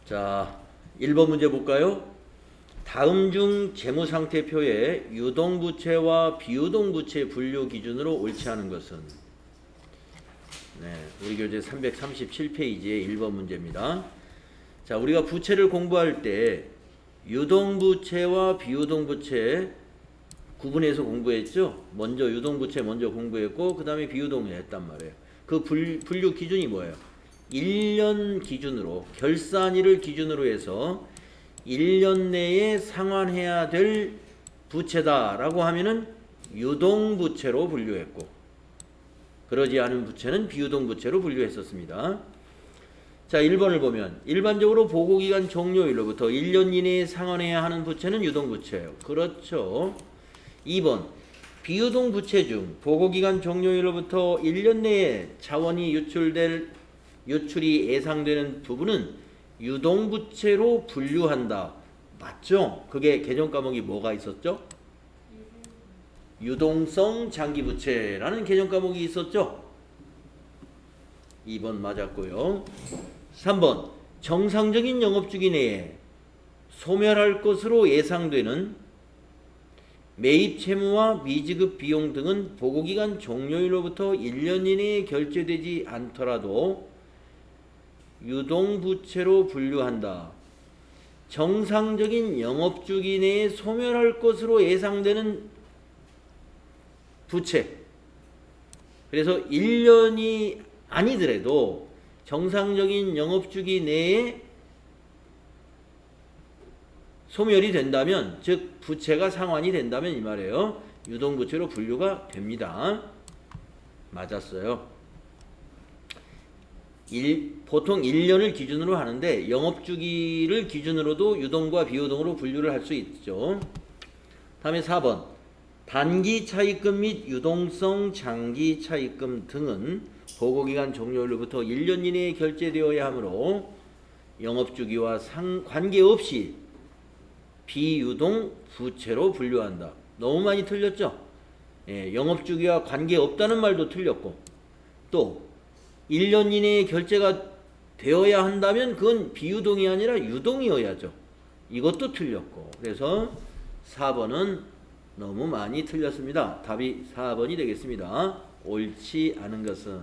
자, 1번 문제 볼까요? 다음 중 재무상태표의 유동부채와 비유동부채 분류 기준으로 옳지 않은 것은? 네, 우리 교재 337페이지의 1번 문제입니다. 자, 우리가 부채를 공부할 때 유동부채와 비유동부채 구분해서 공부했죠? 먼저 유동부채 먼저 공부했고 그 다음에 비유동을 했단 말이에요. 그 분류 기준이 뭐예요? 1년 기준으로, 결산일을 기준으로 해서 1년 내에 상환해야 될 부채다라고 하면은 유동부채로 분류했고, 그러지 않은 부채는 비유동부채로 분류했었습니다. 자, 1번을 보면 일반적으로 보고기간 종료일로부터 1년 이내에 상환해야 하는 부채는 유동부채예요. 그렇죠. 2번 비유동부채 중 보고기간 종료일로부터 1년 내에 자원이 유출이 예상되는 부분은 유동부채로 분류한다. 맞죠? 그게 개정 과목이 뭐가 있었죠? 유동성 장기부채라는 개정 과목이 있었죠? 2번 맞았고요. 3번 정상적인 영업주기 내에 소멸할 것으로 예상되는 매입 채무와 미지급 비용 등은 보고기간 종료일로부터 1년 이내에 결제되지 않더라도 유동부채로 분류한다. 정상적인 영업주기 내에 소멸할 것으로 예상되는 부채. 그래서 1년이 아니더라도 정상적인 영업주기 내에 소멸이 된다면, 즉 부채가 상환이 된다면 이 말이에요. 유동부채로 분류가 됩니다. 맞았어요. 보통 1년을 기준으로 하는데 영업주기를 기준으로도 유동과 비유동으로 분류를 할 수 있죠. 다음에 4번 단기 차입금 및 유동성 장기 차입금 등은 보고기간 종료일로부터 1년 이내에 결제되어야 하므로 영업주기와 관계없이 비유동 부채로 분류한다. 너무 많이 틀렸죠? 예, 영업주기와 관계없다는 말도 틀렸고, 또 1년 이내에 결제가 되어야 한다면 그건 비유동이 아니라 유동이어야죠. 이것도 틀렸고, 그래서 4번은 너무 많이 틀렸습니다. 답이 4번이 되겠습니다. 옳지 않은 것은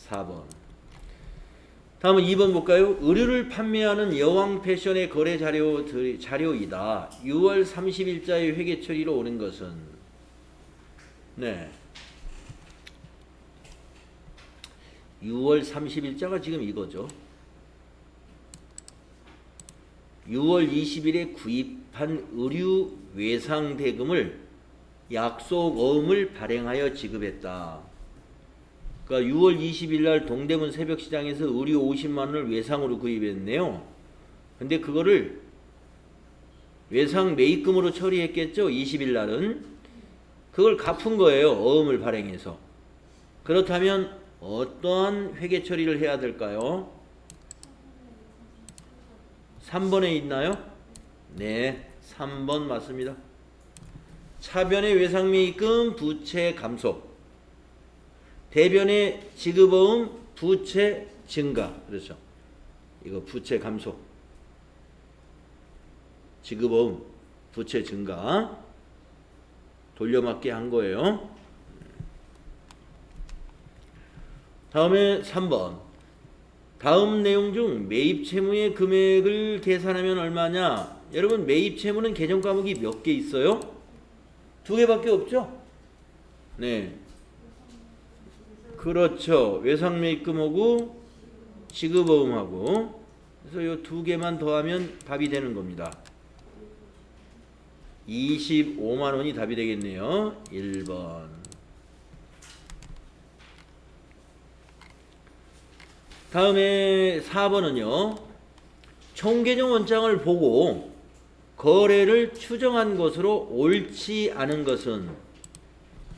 4번. 다음은 2번 볼까요? 의류를 판매하는 여왕 패션의 거래 자료이다. 6월 30일자의 회계 처리로 오는 것은? 네. 6월 30일자가 지금 이거죠. 6월 20일에 구입한 의류 외상 대금을 약속 어음을 발행하여 지급했다. 그러니까 6월 20일 날 동대문 새벽시장에서 의류 50만 원을 외상으로 구입했네요. 근데 그거를 외상 매입금으로 처리했겠죠. 20일 날은. 그걸 갚은 거예요. 어음을 발행해서. 그렇다면 어떠한 회계 처리를 해야 될까요? 3번에 있나요? 네, 3번 맞습니다. 차변의 외상매입금 부채 감소, 대변의 지급어음 부채 증가. 그렇죠. 이거 부채 감소, 지급어음 부채 증가 돌려막기 한 거예요. 다음에 3번 다음 내용 중 매입 채무의 금액을 계산하면 얼마냐? 여러분, 매입 채무는 개정 과목이 몇 개 있어요? 2개밖에 없죠? 네, 그렇죠. 외상 매입금하고 지급어음하고. 그래서 이 2개만 더하면 답이 되는 겁니다. 25만 원이 답이 되겠네요. 1번. 다음에 4번은요. 총계정 원장을 보고 거래를 추정한 것으로 옳지 않은 것은?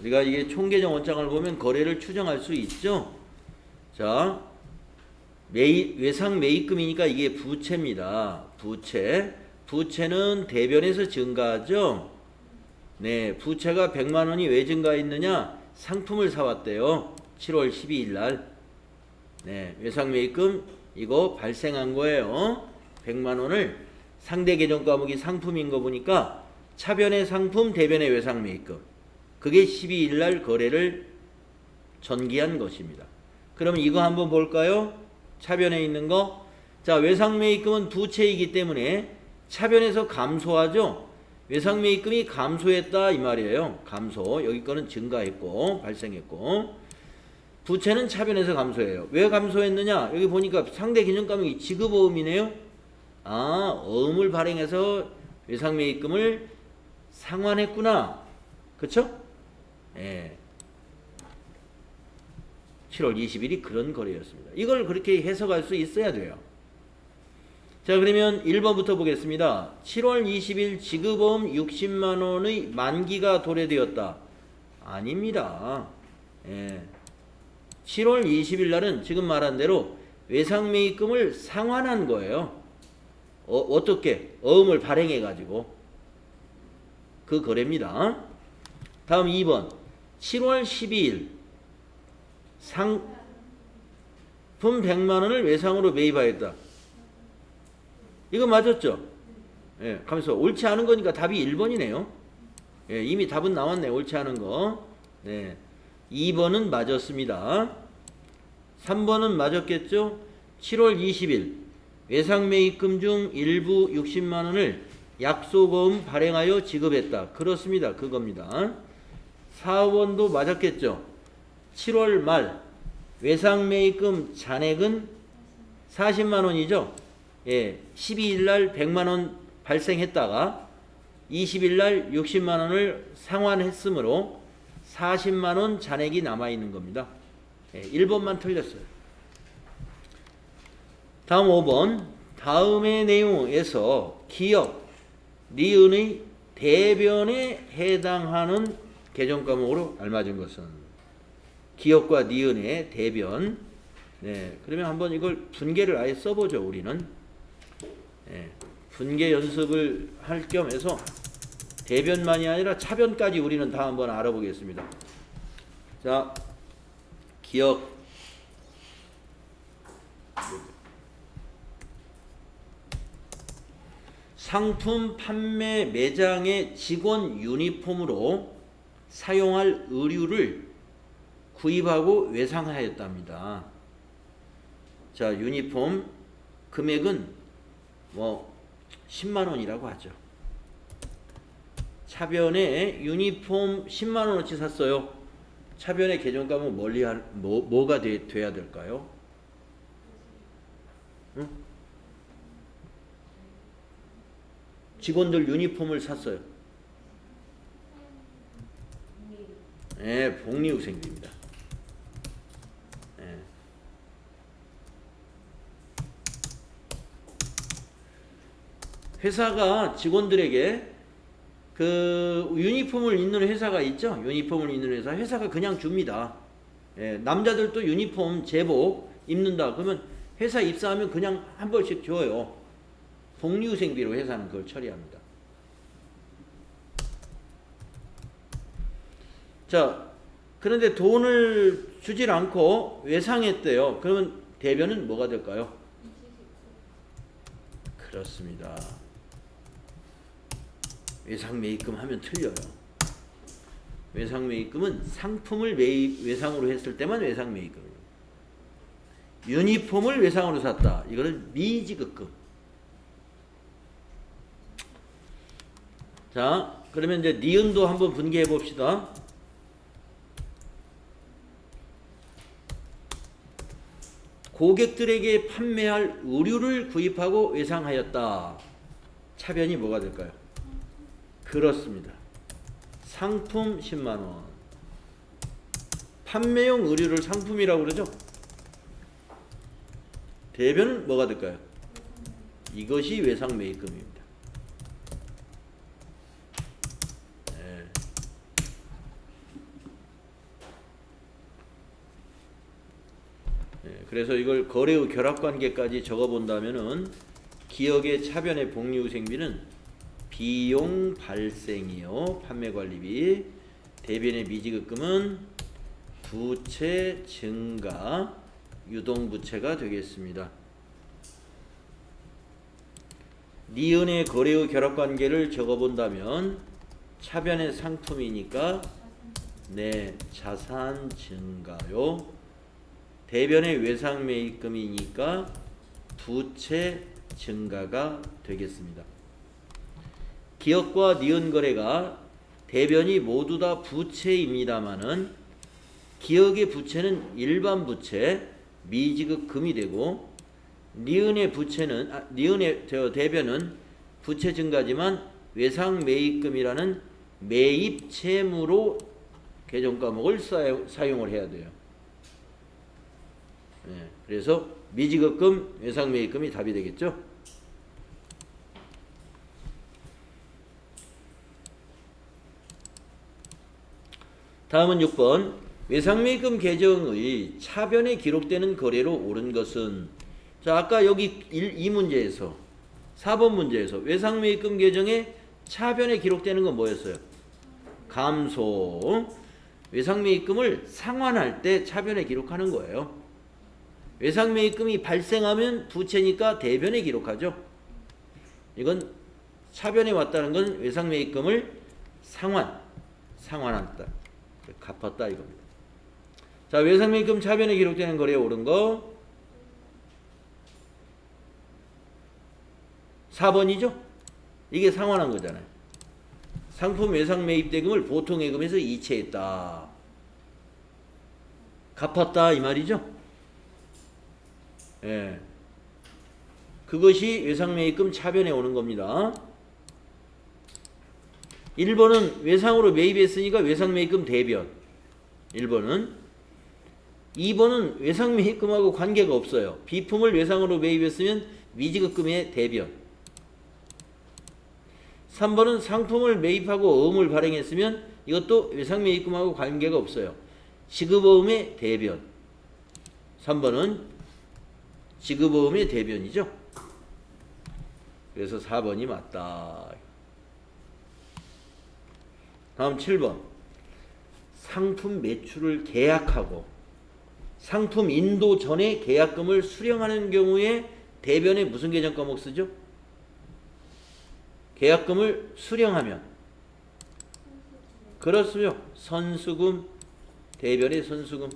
우리가 이게 총계정 원장을 보면 거래를 추정할 수 있죠. 자, 외상 매입금이니까 이게 부채입니다. 부채는 대변에서 증가하죠. 네, 부채가 100만 원이 왜 증가했느냐? 상품을 사왔대요. 7월 12일 날. 네, 외상 매입금 이거 발생한 거예요. 100만 원을 상대 계정 과목이 상품인 거 보니까 차변의 상품, 대변의 외상 매입금. 그게 12일 날 거래를 전기한 것입니다. 그럼 이거 한번 볼까요? 차변에 있는 거. 자, 외상 매입금은 부채이기 때문에 차변에서 감소하죠. 외상 매입금이 감소했다 이 말이에요. 감소. 여기 거는 증가했고 발생했고. 부채는 차변에서 감소해요. 왜 감소했느냐? 여기 보니까 상대 개정 과목이 지급어음이네요. 아, 어음을 발행해서 외상 매입금을 상환했구나. 그쵸? 예. 7월 20일이 그런 거래였습니다. 이걸 그렇게 해석할 수 있어야 돼요. 자, 그러면 1번부터 보겠습니다. 7월 20일 지급어음 60만 원의 만기가 도래되었다. 아닙니다. 예. 7월 20일 날은 지금 말한 대로 외상 매입금을 상환한 거예요. 어떻게? 어음을 발행해 가지고 그 거래입니다. 다음 2번. 7월 12일 상품 100만 원을 외상으로 매입하였다. 이거 맞았죠? 예, 가면서 옳지 않은 거니까 답이 1번이네요. 예, 이미 답은 나왔네. 옳지 않은 거. 네. 2번은 맞았습니다. 3번은 맞았겠죠? 7월 20일 외상 매입금 중 일부 60만 원을 약속어음 발행하여 지급했다. 그렇습니다. 그겁니다. 4번도 맞았겠죠? 7월 말 외상 매입금 잔액은 40만 원이죠? 예, 12일 날 100만 원 발생했다가 20일 날 60만 원을 상환했으므로 40만 원 잔액이 남아 있는 겁니다. 예, 1번만 틀렸어요. 다음 5번. 다음의 내용에서 기역, 니은의 대변에 해당하는 개정 과목으로 알맞은 것은 기역과 니은의 대변. 네, 그러면 한번 이걸 분계를 아예 써보죠. 우리는 분계 연습을 할 겸해서 대변만이 아니라 차변까지 우리는 다 한번 알아보겠습니다. 자, 기역 상품 판매 매장의 직원 유니폼으로 사용할 의류를 구입하고 외상하였답니다. 자, 유니폼 금액은 뭐 10만 원이라고 하죠. 차변에 유니폼 10만 원어치 샀어요. 차변의 개정 과목 뭐가 돼야 될까요? 응? 직원들 유니폼을 샀어요. 네, 복리후생비입니다. 네. 회사가 직원들에게 그 유니폼을 입는 회사가 있죠. 유니폼을 입는 회사가 그냥 줍니다. 예, 남자들도 유니폼 제복 입는다. 그러면 회사 입사하면 그냥 한 벌씩 줘요. 복리후생비로 회사는 그걸 처리합니다. 자, 그런데 돈을 주질 않고 외상했대요. 그러면 대변은 뭐가 될까요? 그렇습니다. 외상 매입금 하면 틀려요. 외상 매입금은 상품을 외상으로 했을 때만 외상 매입금이에요. 유니폼을 외상으로 샀다. 이거는 미지급금. 자, 그러면 이제 니은도 한번 분개해 봅시다. 고객들에게 판매할 의류를 구입하고 외상하였다. 차변이 뭐가 될까요? 그렇습니다. 상품 10만 원. 판매용 의류를 상품이라고 그러죠? 대변은 뭐가 될까요? 이것이 외상 매입금입니다. 네. 네, 그래서 이걸 거래의 결합관계까지 적어본다면은 기역의 차변의 복리후생비는 비용 발생이요. 판매관리비. 대변의 미지급금은 부채 증가, 유동부채가 되겠습니다. 니은의 거래의 결합관계를 적어본다면 차변의 상품이니까 네 자산 증가요. 대변의 외상매입금이니까 부채 증가가 되겠습니다. 기억과 니은 거래가 대변이 모두 다 부채입니다만은 기억의 부채는 일반 부채 미지급금이 되고 니은의 부채는 니은의 대변은 부채 증가지만 외상매입금이라는 매입 채무로 개정 과목을 사용을 해야 돼요. 네, 그래서 미지급금, 외상매입금이 답이 되겠죠. 다음은 6번. 외상매입금 계정의 차변에 기록되는 거래로 옳은 것은, 자 아까 여기 이 문제에서 4번 문제에서 외상매입금 계정에 차변에 기록되는 건 뭐였어요? 감소. 외상매입금을 상환할 때 차변에 기록하는 거예요. 외상매입금이 발생하면 부채니까 대변에 기록하죠. 이건 차변에 왔다는 건 외상매입금을 상환한다. 갚았다 이겁니다. 자, 외상매입금 차변에 기록되는 거래에 옳은 거 4번이죠? 이게 상환한 거잖아요. 상품 외상매입대금을 보통예금에서 이체했다. 갚았다 이 말이죠? 예. 그것이 외상매입금 차변에 오는 겁니다. 1번은 외상으로 매입했으니까 외상매입금 대변. 1번은. 2번은 외상매입금하고 관계가 없어요. 비품을 외상으로 매입했으면 미지급금의 대변. 3번은 상품을 매입하고 어음을 발행했으면 이것도 외상매입금하고 관계가 없어요. 지급어음의 대변. 3번은 지급어음의 대변이죠. 그래서 4번이 맞다. 다음 7번. 상품 매출을 계약하고 상품 인도 전에 계약금을 수령하는 경우에 대변에 무슨 계정 과목 쓰죠? 계약금을 수령하면. 그렇습니다. 선수금, 대변의 선수금.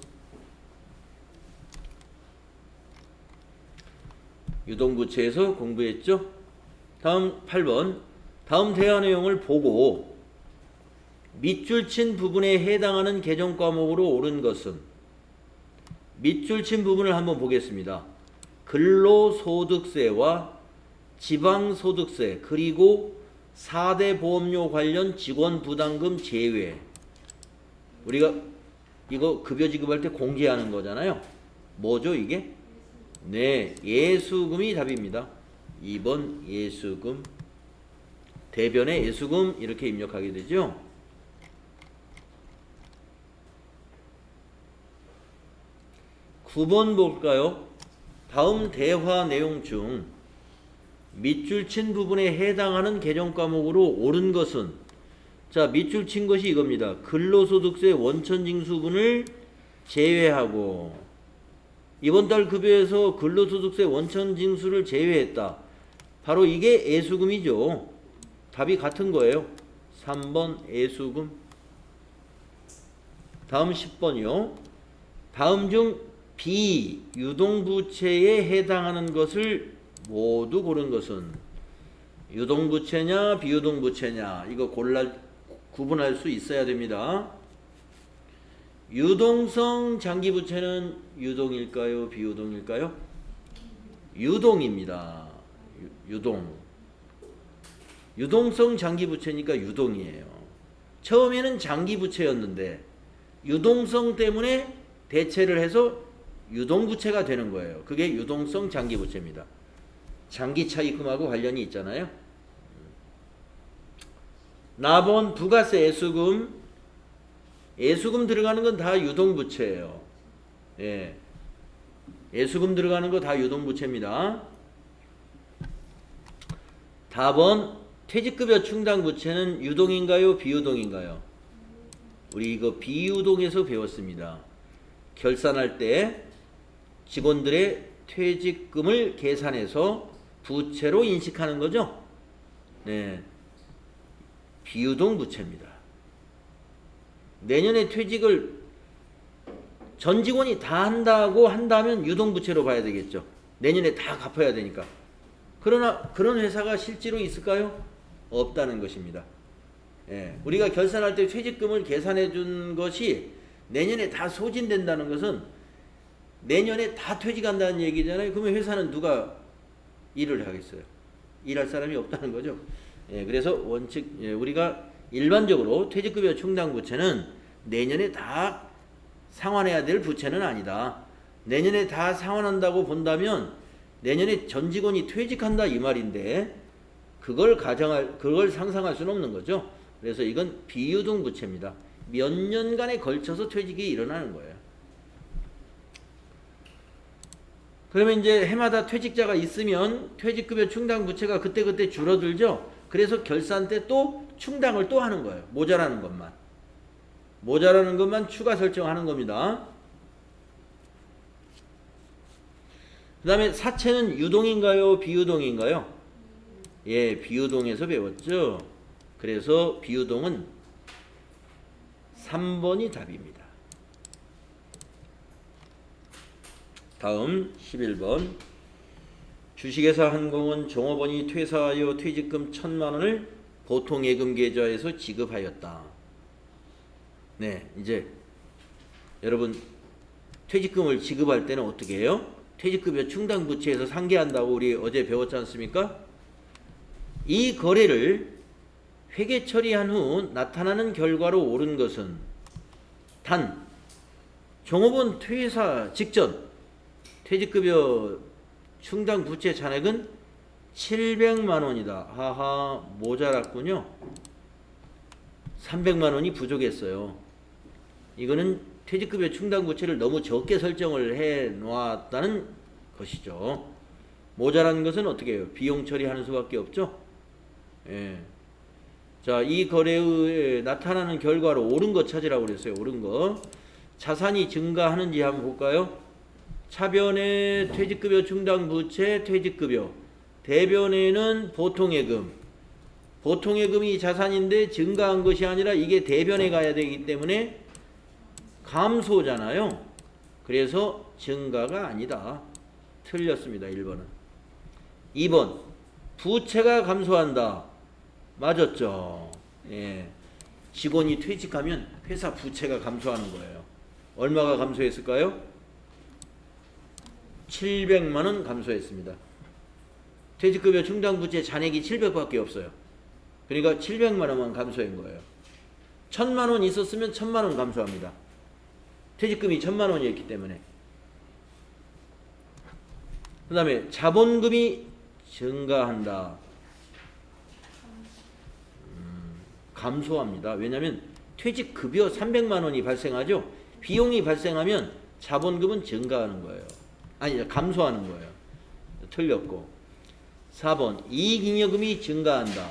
유동부채에서 공부했죠. 다음 8번. 다음 대화 내용을 보고 밑줄 친 부분에 해당하는 개정 과목으로 옳은 것은, 밑줄 친 부분을 한번 보겠습니다. 근로소득세와 지방소득세 그리고 4대 보험료 관련 직원부담금 제외. 우리가 이거 급여 지급할 때 공제하는 거잖아요. 뭐죠 이게? 네, 예수금이 답입니다. 2번 예수금. 대변에 예수금 이렇게 입력하게 되죠. (9번) 볼까요? 다음 대화 내용 중 밑줄 친 부분에 해당하는 개정 과목으로 옳은 것은, 자 밑줄 친 것이 이겁니다. 근로소득세 원천징수분을 제외하고 이번 달 급여에서 근로소득세 원천징수를 제외했다. 바로 이게 예수금이죠. 답이 같은 거예요. 3번 예수금. 다음 10번이요. 다음 중 비유동부채에 해당하는 것을 모두 고른 것은, 유동부채냐 비유동부채냐 이거 구분할 수 있어야 됩니다. 유동성 장기부채는 유동일까요 비유동일까요? 유동입니다. 유동성 장기부채니까 유동이에요. 처음에는 장기부채였는데 유동성 때문에 대체를 해서 유동부채가 되는 거예요. 그게 유동성 장기부채입니다. 장기차입금하고 관련이 있잖아요. 납원 부가세 예수금. 예수금 들어가는 건 다 유동부채예요. 예. 예수금 들어가는 거 다 유동부채입니다. 답은 퇴직급여 충당부채는 유동인가요 비유동인가요? 우리 이거 비유동에서 배웠습니다. 결산할 때 직원들의 퇴직금을 계산해서 부채로 인식하는 거죠. 네, 비유동 부채입니다. 내년에 퇴직을 전 직원이 다 한다고 한다면 유동부채로 봐야 되겠죠. 내년에 다 갚아야 되니까. 그러나 그런 회사가 실제로 있을까요? 없다는 것입니다. 예, 우리가 결산할 때 퇴직금을 계산해 준 것이 내년에 다 소진된다는 것은 내년에 다 퇴직한다는 얘기잖아요. 그러면 회사는 누가 일을 하겠어요? 일할 사람이 없다는 거죠. 예, 그래서 원칙, 우리가 일반적으로 퇴직급여 충당 부채는 내년에 다 상환해야 될 부채는 아니다. 내년에 다 상환한다고 본다면 내년에 전 직원이 퇴직한다 이 말인데 그걸 상상할 수는 없는 거죠. 그래서 이건 비유동 부채입니다. 몇 년간에 걸쳐서 퇴직이 일어나는 거예요. 그러면 이제 해마다 퇴직자가 있으면 퇴직급여 충당 부채가 그때그때 줄어들죠. 그래서 결산 때 또 충당을 또 하는 거예요. 모자라는 것만 추가 설정하는 겁니다. 그 다음에 사채는 유동인가요? 비유동인가요? 예, 비유동에서 배웠죠. 그래서 비유동은 3번이 답입니다. 다음 11번. 주식회사 한공은 종업원이 퇴사하여 퇴직금 1,000만원을 보통예금 계좌에서 지급하였다. 네, 이제 여러분 퇴직금을 지급할 때는 어떻게 해요? 퇴직급여 충당 부채에서 상계한다고 우리 어제 배웠지 않습니까? 이 거래를 회계 처리한 후 나타나는 결과로 옳은 것은 단 종업원 퇴사 직전 퇴직급여 충당 부채 잔액은 700만 원이다. 하하, 모자랐군요. 300만 원이 부족했어요. 이거는 퇴직급여 충당 부채를 너무 적게 설정을 해 놓았다는 것이죠. 모자란 것은 어떻게 해요? 비용 처리하는 수밖에 없죠. 예. 자, 이 거래에 나타나는 결과로 옳은 거 찾으라고 그랬어요. 옳은 거. 자산이 증가하는지 한번 볼까요? 차변에 퇴직급여 충당 부채 퇴직급여, 대변에는 보통예금. 보통예금이 자산인데 증가한 것이 아니라 이게 대변에 가야 되기 때문에 감소잖아요. 그래서 증가가 아니다. 틀렸습니다. 1번은. 2번. 부채가 감소한다. 맞았죠. 예. 직원이 퇴직하면 회사 부채가 감소하는 거예요. 얼마가 감소했을까요? 700만 원 감소했습니다. 퇴직급여 충당 부채 잔액이 700밖에 없어요. 그러니까 700만 원만 감소한 거예요. 1000만 원 있었으면 1000만 원 감소합니다. 퇴직금이 1000만 원이었기 때문에. 그 다음에 자본금이 증가한다. 감소합니다. 왜냐하면 퇴직급여 300만 원이 발생하죠. 비용이 발생하면 자본금은 증가하는 거예요. 아니, 감소하는 거예요. 틀렸고. 4번. 이익잉여금이 증가한다.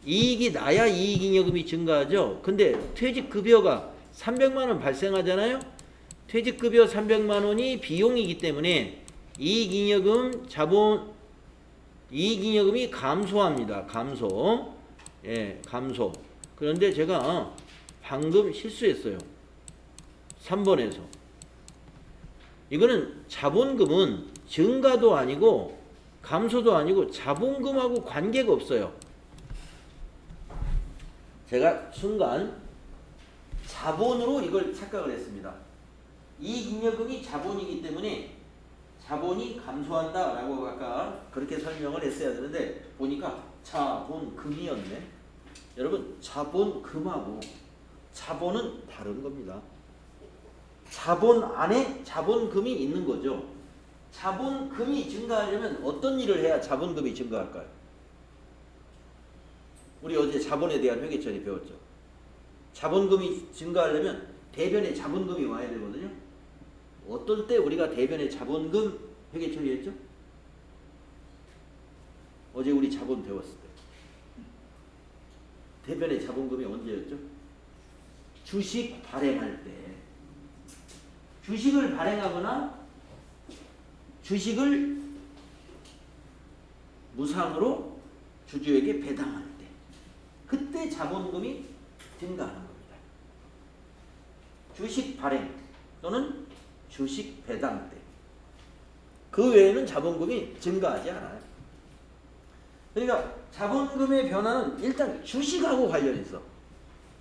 이익이 나야 이익잉여금이 증가하죠. 근데 퇴직급여가 300만 원 발생하잖아요. 퇴직급여 300만 원이 비용이기 때문에 이익잉여금이 감소합니다. 감소. 예, 감소. 그런데 제가 방금 실수했어요. 3번에서. 이거는 자본금은 증가도 아니고 감소도 아니고 자본금하고 관계가 없어요. 제가 순간 자본으로 이걸 착각을 했습니다. 이익잉여금이 자본이기 때문에 자본이 감소한다 라고 아까 그렇게 설명을 했어야 되는데 보니까 자본금이었네. 여러분, 자본금하고 자본은 다른 겁니다. 자본 안에 자본금이 있는 거죠. 자본금이 증가하려면 어떤 일을 해야 자본금이 증가할까요? 우리 어제 자본에 대한 회계처리 배웠죠. 자본금이 증가하려면 대변에 자본금이 와야 되거든요. 어떨 때 우리가 대변에 자본금 회계처리했죠? 어제 우리 자본 배웠을 때. 대변에 자본금이 언제였죠? 주식 발행할 때. 주식을 발행하거나 주식을 무상으로 주주에게 배당할 때 그때 자본금이 증가하는 겁니다. 주식 발행 또는 주식 배당 때. 그 외에는 자본금이 증가하지 않아요. 그러니까 자본금의 변화는 일단 주식하고 관련해서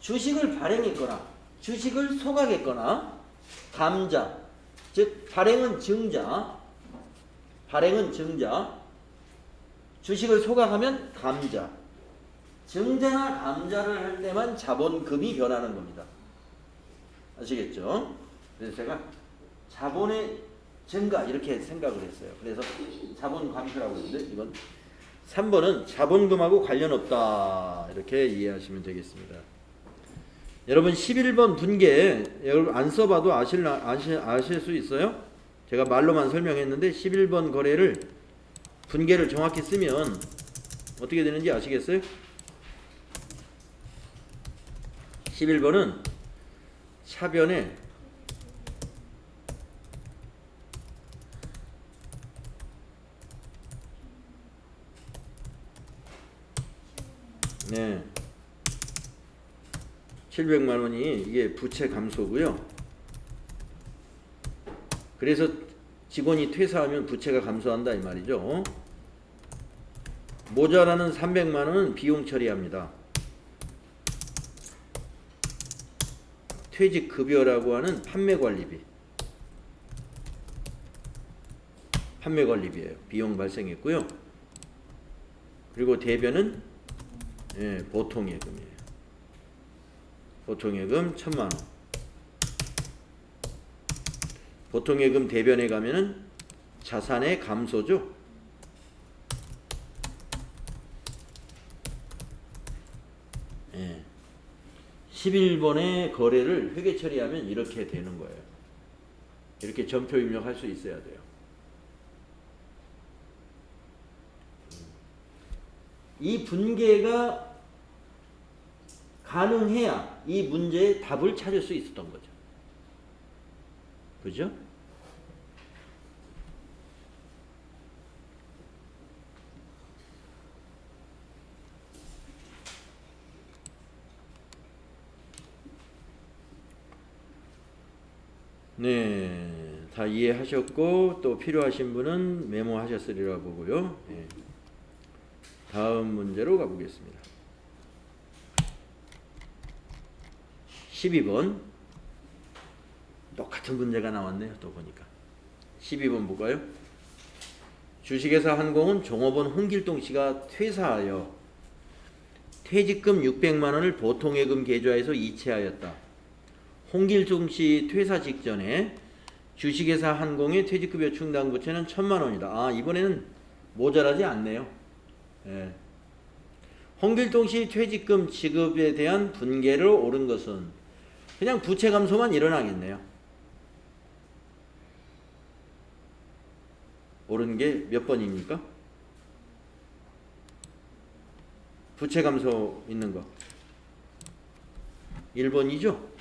주식을 발행했거나 주식을 소각했거나 감자, 즉 발행은 증자, 주식을 소각하면 감자, 증자나 감자를 할 때만 자본금이 변하는 겁니다. 아시겠죠? 그래서 제가 자본의 증가 이렇게 생각을 했어요. 그래서 자본 감소라고 했는데 이건 3번은 자본금하고 관련 없다 이렇게 이해하시면 되겠습니다. 여러분 11번 분계 여러분 안 써봐도 아실 수 있어요? 제가 말로만 설명했는데 11번 거래를 분계를 정확히 쓰면 어떻게 되는지 아시겠어요? 11번은 차변에 네. 700만 원이 이게 부채 감소고요. 그래서 직원이 퇴사하면 부채가 감소한다 이 말이죠. 모자라는 300만 원은 비용 처리합니다. 퇴직 급여라고 하는 판매 관리비예요. 비용 발생했고요. 그리고 대변은 보통예금이에요. 보통예금 1000만 원. 보통예금 대변에 가면은 자산의 감소죠. 예. 11번의 거래를 회계 처리하면 이렇게 되는 거예요. 이렇게 점표 입력할 수 있어야 돼요. 이 분계가 가능해야 이 문제의 답을 찾을 수 있었던 거죠. 그죠? 네, 다 이해하셨고 또 필요하신 분은 메모하셨으리라 보고요. 네. 다음 문제로 가보겠습니다. 12번 똑같은 문제가 나왔네요. 또 보니까 12번 볼까요? 주식회사 한공은 종업원 홍길동 씨가 퇴사하여 퇴직금 600만 원을 보통예금 계좌에서 이체하였다. 홍길동 씨 퇴사 직전에 주식회사 한공의 퇴직급여 충당 부채는 1000만 원이다. 아, 이번에는 모자라지 않네요. 예. 홍길동 씨 퇴직금 지급에 대한 분계로 오른 것은 그냥 부채 감소만 일어나겠네요. 오른 게 몇 번입니까? 부채 감소 있는 거 1번이죠.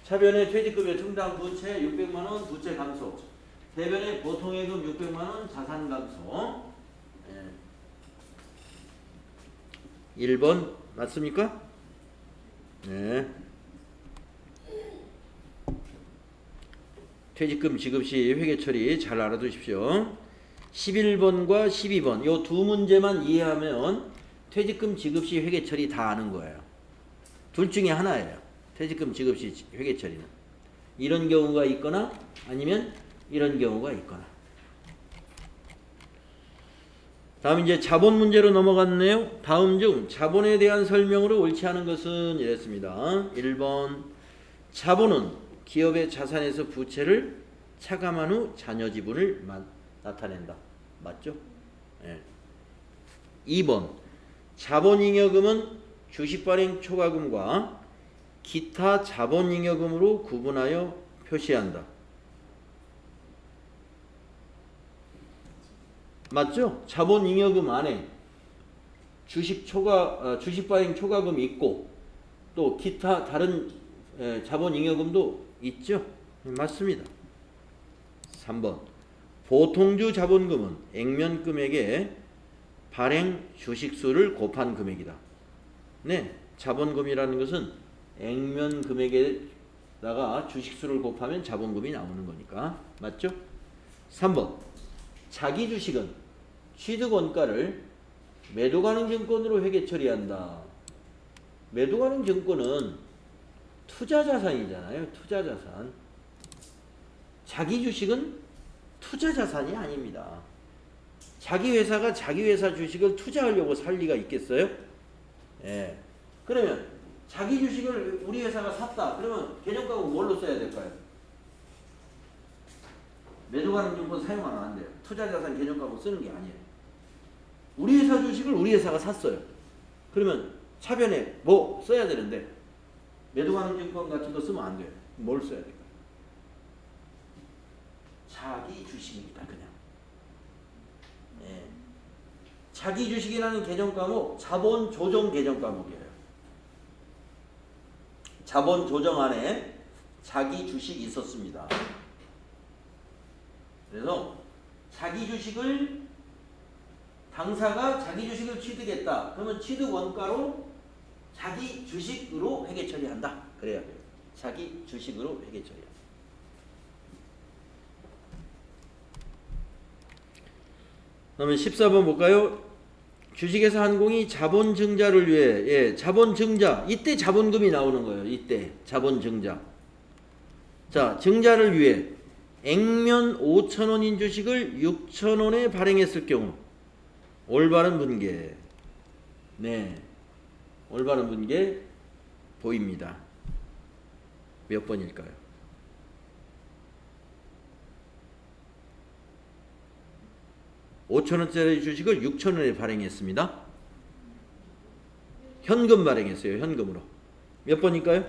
차변의 퇴직급여 충당 부채 600만 원 부채 감소, 대변의 보통예금 600만 원 자산 감소. 1번 맞습니까? 네. 퇴직금 지급 시 회계 처리 잘 알아두십시오. 11번과 12번 요 두 문제만 이해하면 퇴직금 지급 시 회계 처리 다 아는 거예요. 둘 중에 하나예요. 퇴직금 지급 시 회계 처리는 이런 경우가 있거나 아니면 이런 경우가 있거나. 다음 이제 자본 문제로 넘어갔네요. 다음 중 자본에 대한 설명으로 옳지 않은 것은 이랬습니다. 1번 자본은 기업의 자산에서 부채를 차감한 후 자녀 지분을 나타낸다. 맞죠? 네. 2번 자본잉여금은 주식발행 초과금과 기타 자본잉여금으로 구분하여 표시한다. 맞죠? 자본잉여금 안에 주식발행 초과금이 있고 또 기타 다른 자본잉여금도 있죠? 맞습니다. 3번 보통주 자본금은 액면 금액의 발행 주식수를 곱한 금액이다. 네, 자본금이라는 것은 액면 금액에다가 주식수를 곱하면 자본금이 나오는 거니까. 맞죠? 3번. 자기 주식은 취득 원가를 매도 가능 증권으로 회계 처리한다. 매도 가능 증권은 투자 자산이잖아요. 투자 자산. 자기 주식은 투자 자산이 아닙니다. 자기 회사가 자기 회사 주식을 투자하려고 살 리가 있겠어요? 예. 그러면 자기 주식을 우리 회사가 샀다. 그러면 계정가액 뭘로 써야 될까요? 매도 가능 증권 사용하면 안 돼요. 투자 자산 계정가액 쓰는 게 아니에요. 우리 회사 주식을 우리 회사가 샀어요. 그러면 차변에 뭐 써야 되는데 매도 가능 증권 같은 거 쓰면 안 돼요. 뭘 써야 될까요? 자기 주식입니다. 그냥. 예. 자기 주식이라는 계정 과목 자본 조정 계정 과목이에요. 자본 조정 안에 자기 주식이 있었습니다. 그래서 자기 주식을 당사가 자기 주식을 취득했다. 그러면 취득 원가로 자기 주식으로 회계 처리한다. 그래야 돼요. 자기 주식으로 회계 처리한다. 그러면 14번 볼까요? 주식회사 한공이 자본 증자를 위해, 예, 자본 증자, 이때 자본금이 나오는 거예요. 이때 자본 증자. 자, 증자를 위해 액면 5,000원인 주식을 6,000원에 발행했을 경우 올바른 분계. 네, 올바른 분계 보입니다. 몇 번일까요? 5,000원짜리 주식을 6,000원에 발행했습니다. 현금 발행했어요. 현금으로. 몇 번일까요?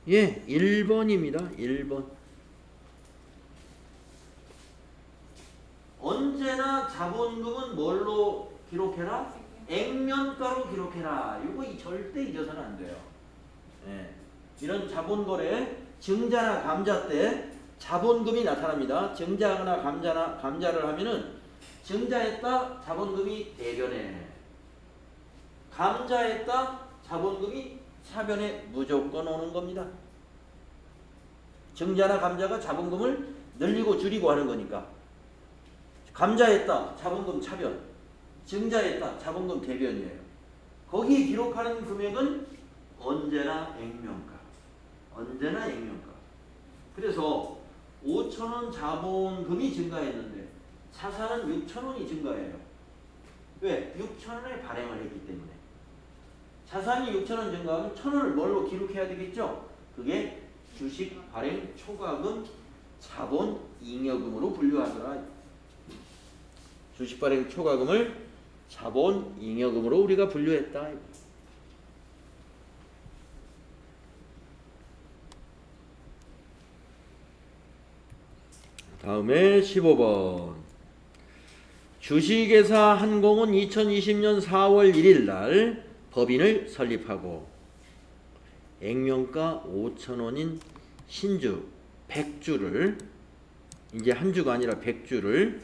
예, 1번입니다. 1번. 언제나 자본금은 뭘로 기록해라? 액면가로 기록해라. 이거 절대 잊어서는 안 돼요. 예. 이런 자본거래 증자나 감자 때 자본금이 나타납니다. 증자나 감자를 하면은 증자했다 자본금이 대변에, 감자했다 자본금이 차변에 무조건 오는 겁니다. 증자나 감자가 자본금을 늘리고 줄이고 하는 거니까. 감자했다 자본금 차변, 증자했다 자본금 대변이에요. 거기에 기록하는 금액은 언제나 액면가. 언제나 액면가. 그래서 5,000원 자본금이 증가했는데 자산은 6,000원이 증가해요. 왜? 6,000원에 발행을 했기 때문에. 자산이 6,000원 증가하면 1,000원을 뭘로 기록해야 되겠죠? 그게 주식 발행 초과금 자본 잉여금으로 분류하더라. 주식 발행 초과금을 자본 잉여금으로 우리가 분류했다. 다음에 15번. 주식회사 한공은 2020년 4월 1일 날 법인을 설립하고 액면가 5,000원인 신주 100주를, 이제 한 주가 아니라 100주를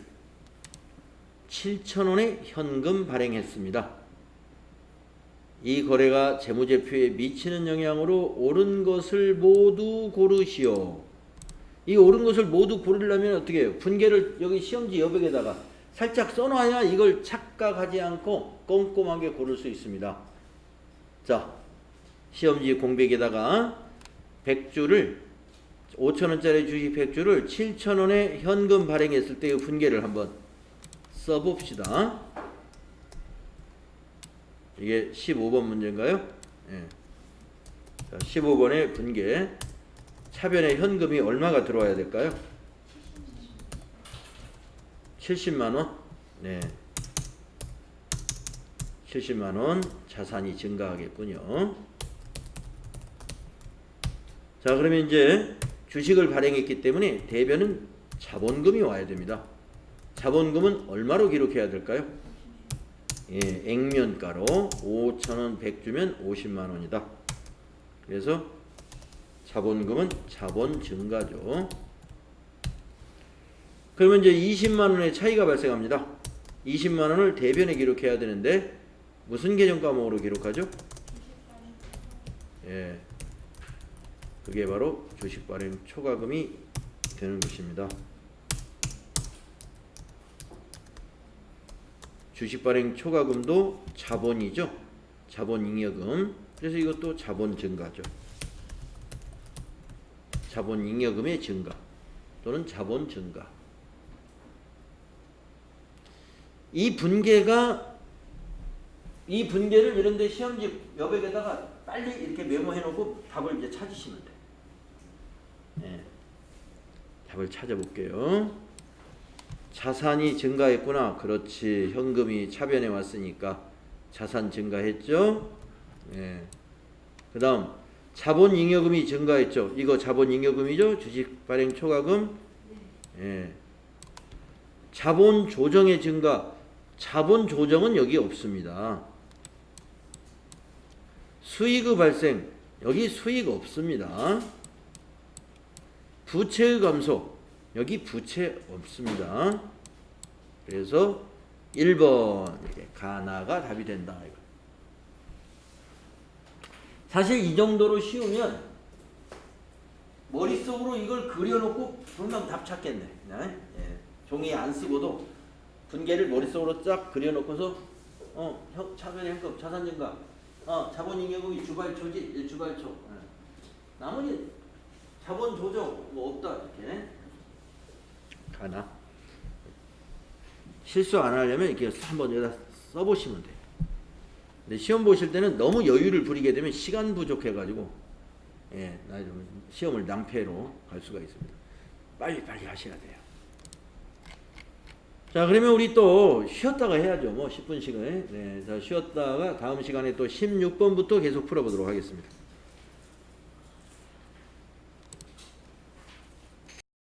7,000원에 현금 발행했습니다. 이 거래가 재무제표에 미치는 영향으로 옳은 것을 모두 고르시오. 이 옳은 것을 모두 고르려면 어떻게 해요? 분계를 여기 시험지 여백에다가 살짝 써놔야 이걸 착각하지 않고 꼼꼼하게 고를 수 있습니다. 자, 시험지 공백에다가 100주를 5,000원짜리 주식 100주를 7,000원에 현금 발행했을 때의 분계를 한번 써봅시다. 이게 15번 문제인가요? 예. 자, 15번의 분계. 차변에 현금이 얼마가 들어와야 될까요? 70만원? 네. 70만원 자산이 증가하겠군요. 자, 그러면 이제 주식을 발행했기 때문에 대변은 자본금이 와야 됩니다. 자본금은 얼마로 기록해야 될까요? 예, 액면가로 5,000원 100주면 50만원이다. 그래서 자본금은 자본 증가죠. 그러면 이제 20만 원의 차이가 발생합니다. 20만 원을 대변에 기록해야 되는데 무슨 계정 과목으로 기록하죠? 예, 그게 바로 주식 발행 초과금이 되는 것입니다. 주식 발행 초과금도 자본이죠. 자본잉여금. 그래서 이것도 자본 증가죠. 자본잉여금의 증가 또는 자본 증가. 이 분계를 이런데 시험지 여백에다가 빨리 이렇게 메모해놓고 답을 이제 찾으시면 돼. 네. 답을 찾아볼게요. 자산이 증가했구나. 그렇지. 현금이 차변에 왔으니까 자산 증가했죠. 네. 그 다음 자본잉여금이 증가했죠. 이거 자본잉여금이죠. 주식 발행 초과금. 네. 자본 조정의 증가. 자본 조정은 여기 없습니다. 수익의 발생. 여기 수익 없습니다. 부채의 감소. 여기 부채 없습니다. 그래서 1번 이렇게 가나가 답이 된다. 사실 이 정도로 쉬우면 머릿속으로 이걸 그려놓고 분명 답 찾겠네. 예. 종이 안 쓰고도 분계를 머릿속으로 쫙 그려놓고서 차변 현금, 자산 증가, 자본잉여금이 주발초지, 주발초. 나머지 자본 조정 뭐 없다 이렇게 가나. 실수 안 하려면 이렇게 한번 여기다 써보시면 돼요. 근데 시험 보실 때는 너무 여유를 부리게 되면 시간 부족해가지고 시험을 낭패로 갈 수가 있습니다. 빨리 하셔야 돼요. 자, 그러면 우리 또 쉬었다가 해야죠. 뭐 10분씩은. 네, 자, 쉬었다가 다음 시간에 또 16번부터 계속 풀어보도록 하겠습니다.